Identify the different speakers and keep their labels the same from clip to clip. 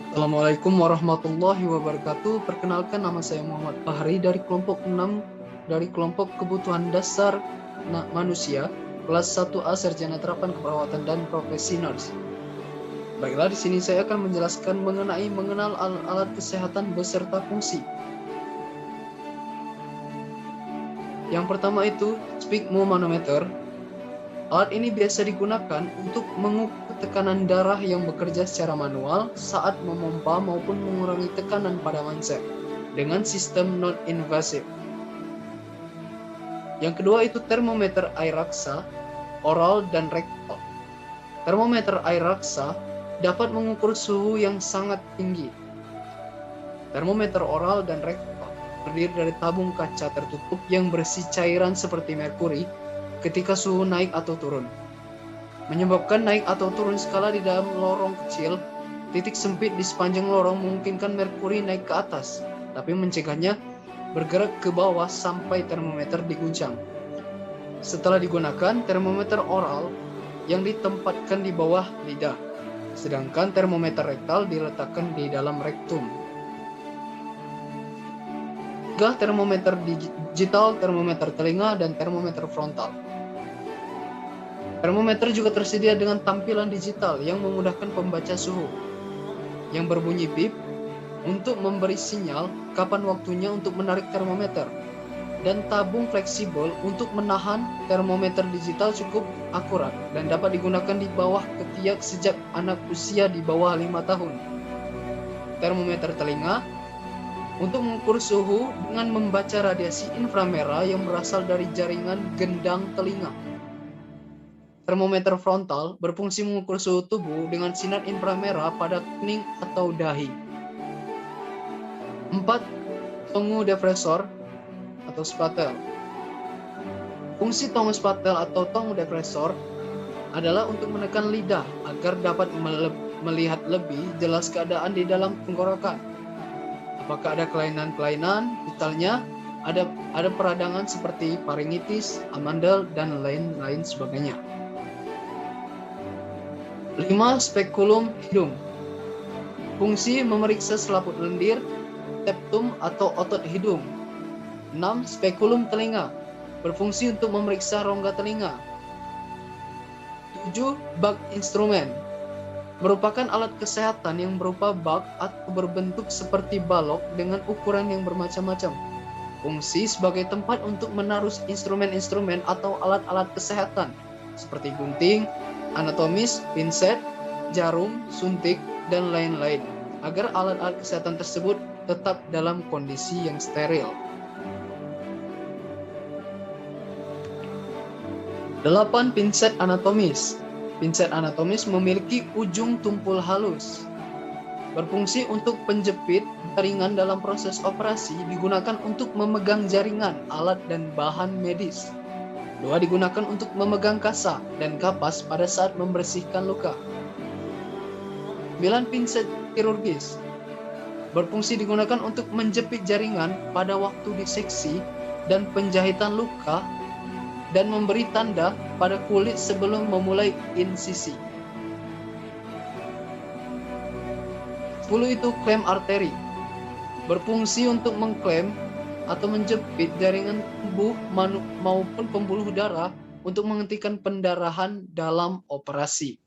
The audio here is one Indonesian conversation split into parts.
Speaker 1: Assalamualaikum warahmatullahi wabarakatuh. Perkenalkan, nama saya Muhammad Fahri dari kelompok 6 dari kelompok kebutuhan dasar manusia kelas 1A Sarjana Terapan Keperawatan dan Profesi Nurse. Baiklah, di sini saya akan menjelaskan mengenal alat kesehatan beserta fungsi. Yang pertama itu sphygmomanometer. Alat ini biasa digunakan untuk mengukur tekanan darah yang bekerja secara manual saat memompa maupun mengurangi tekanan pada manset dengan sistem non-invasif. Yang kedua itu termometer air raksa, oral dan rektal. Termometer air raksa dapat mengukur suhu yang sangat tinggi. Termometer oral dan rektal terdiri dari tabung kaca tertutup yang berisi cairan seperti merkuri ketika suhu naik atau turun. Menyebabkan naik atau turun skala di dalam lorong kecil, titik sempit di sepanjang lorong memungkinkan merkuri naik ke atas, tapi mencegahnya bergerak ke bawah sampai termometer diguncang. Setelah digunakan, termometer oral yang ditempatkan di bawah lidah, sedangkan termometer rektal diletakkan di dalam rektum. Tiga termometer digital, termometer telinga, dan termometer frontal. Termometer juga tersedia dengan tampilan digital yang memudahkan pembaca suhu, yang berbunyi bip untuk memberi sinyal kapan waktunya untuk menarik termometer, dan tabung fleksibel untuk menahan. Termometer digital cukup akurat dan dapat digunakan di bawah ketiak sejak anak usia di bawah 5 tahun. Termometer telinga untuk mengukur suhu dengan membaca radiasi inframerah yang berasal dari jaringan gendang telinga. Termometer frontal berfungsi mengukur suhu tubuh dengan sinar inframerah pada kening atau dahi. 4. Tongue depressor atau spatel. Fungsi tongue spatel atau tongue depressor adalah untuk menekan lidah agar dapat melihat lebih jelas keadaan di dalam tenggorokan. Apakah ada kelainan-kelainan, misalnya ada peradangan seperti faringitis, amandel, dan lain-lain sebagainya. 5. Spekulum hidung. Fungsi memeriksa selaput lendir, septum atau otot hidung. 6. Spekulum telinga. Berfungsi untuk memeriksa rongga telinga. 7. Bag instrumen. Merupakan alat kesehatan yang berupa bag atau berbentuk seperti balok dengan ukuran yang bermacam-macam. Fungsi sebagai tempat untuk menaruh instrumen-instrumen atau alat-alat kesehatan seperti gunting, anatomis, pinset, jarum, suntik, dan lain-lain, agar alat-alat kesehatan tersebut tetap dalam kondisi yang steril. 8. Pinset anatomis. Pinset anatomis memiliki ujung tumpul halus. Berfungsi untuk penjepit jaringan dalam proses operasi, digunakan untuk memegang jaringan, alat, dan bahan medis. 2. Digunakan untuk memegang kasa dan kapas pada saat membersihkan luka. 9. Pinset kirurgis. Berfungsi digunakan untuk menjepit jaringan pada waktu diseksi dan penjahitan luka dan memberi tanda pada kulit sebelum memulai insisi. 10. Itu klem arteri. Berfungsi untuk mengklem atau menjepit jaringan tubuh maupun pembuluh darah untuk menghentikan pendarahan dalam operasi.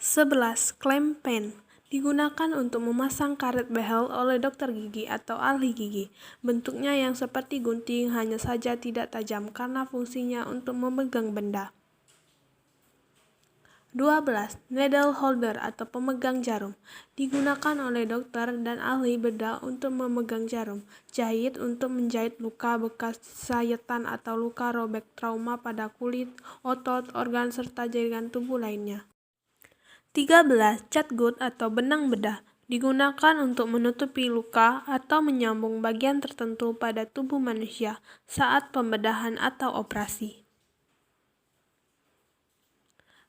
Speaker 2: 11. Klem pen. Digunakan untuk memasang karet behel oleh dokter gigi atau ahli gigi. Bentuknya yang seperti gunting, hanya saja tidak tajam karena fungsinya untuk memegang benda. 12. Needle holder atau pemegang jarum. Digunakan oleh dokter dan ahli bedah untuk memegang jarum. Jahit untuk menjahit luka bekas sayatan atau luka robek trauma pada kulit, otot, organ, serta jaringan tubuh lainnya. 13. Catgut atau benang bedah. Digunakan untuk menutupi luka atau menyambung bagian tertentu pada tubuh manusia saat pembedahan atau operasi.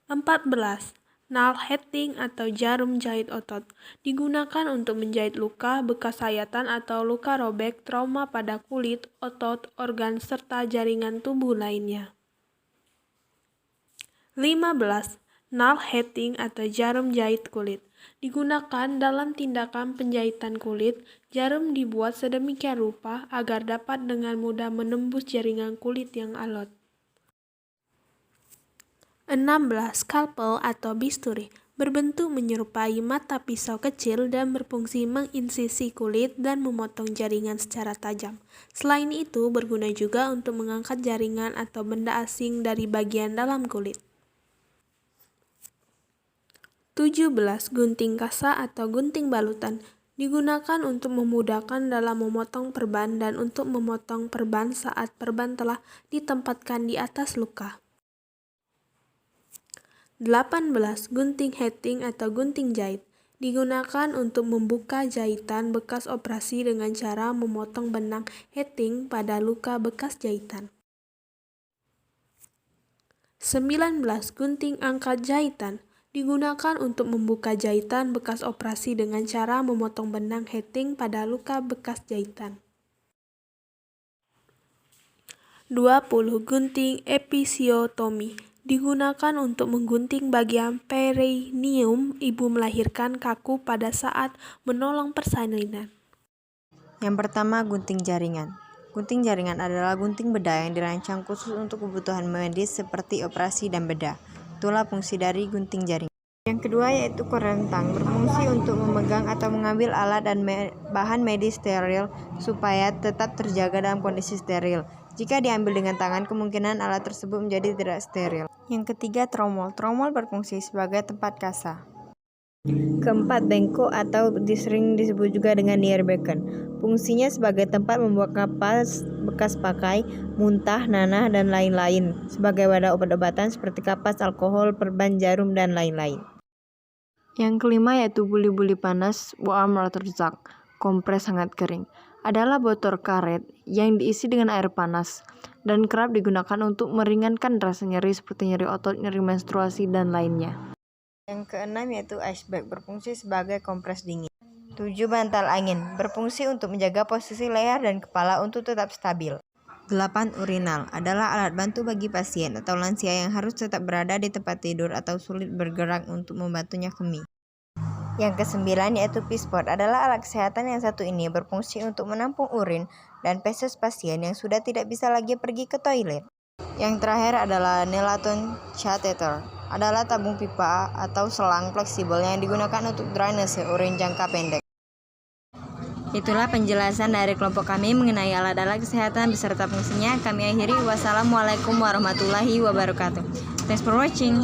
Speaker 2: 14. Nail heading atau jarum jahit otot. Digunakan untuk menjahit luka bekas sayatan atau luka robek trauma pada kulit, otot, organ, serta jaringan tubuh lainnya. 15. Nail heating atau jarum jahit kulit digunakan dalam tindakan penjahitan kulit. Jarum dibuat sedemikian rupa agar dapat dengan mudah menembus jaringan kulit yang alot. 16. Scalpel atau bisturi berbentuk menyerupai mata pisau kecil dan berfungsi menginsisi kulit dan memotong jaringan secara tajam. Selain itu, berguna juga untuk mengangkat jaringan atau benda asing dari bagian dalam kulit. 17. Gunting kasa atau gunting balutan digunakan untuk memudahkan dalam memotong perban dan untuk memotong perban saat perban telah ditempatkan di atas luka. 18. Gunting heating atau gunting jahit digunakan untuk membuka jahitan bekas operasi dengan cara memotong benang heating pada luka bekas jahitan. 19. Gunting angkat jahitan digunakan untuk membuka jahitan bekas operasi dengan cara memotong benang heating pada luka bekas jahitan. 20. Gunting episiotomi digunakan untuk menggunting bagian perineum ibu melahirkan kaku pada saat menolong persalinan.
Speaker 3: Yang pertama, gunting jaringan. Gunting jaringan adalah gunting bedah yang dirancang khusus untuk kebutuhan medis seperti operasi dan bedah. Itulah fungsi dari gunting jaringan. Yang kedua yaitu korentang, berfungsi untuk memegang atau mengambil alat dan bahan medis steril supaya tetap terjaga dalam kondisi steril. Jika diambil dengan tangan, kemungkinan alat tersebut menjadi tidak steril. Yang ketiga, tromol. Tromol berfungsi sebagai tempat kasa. Keempat, bengkok atau sering disebut juga dengan near beacon. Fungsinya sebagai tempat membuat kapas bekas pakai, muntah, nanah, dan lain-lain. Sebagai wadah obat-obatan seperti kapas, alkohol, perban, jarum, dan lain-lain. Yang kelima yaitu buli-buli panas, warm water jug, kompres hangat kering. Adalah botol karet yang diisi dengan air panas dan kerap digunakan untuk meringankan rasa nyeri seperti nyeri otot, nyeri menstruasi, dan lainnya. Yang keenam yaitu ice bag, berfungsi sebagai kompres dingin. 7. Bantal angin, berfungsi untuk menjaga posisi leher dan kepala untuk tetap stabil. 8. Urinal, adalah alat bantu bagi pasien atau lansia yang harus tetap berada di tempat tidur atau sulit bergerak untuk membantunya kemih. Yang kesembilan yaitu pispot, adalah alat kesehatan yang satu ini berfungsi untuk menampung urin dan feses pasien yang sudah tidak bisa lagi pergi ke toilet. Yang terakhir adalah Nelaton catheter, adalah tabung pipa atau selang fleksibel yang digunakan untuk drainase urin jangka pendek. Itulah penjelasan dari kelompok kami mengenai alat-alat kesehatan beserta fungsinya. Kami akhiri. Wassalamualaikum warahmatullahi wabarakatuh. Thanks for watching.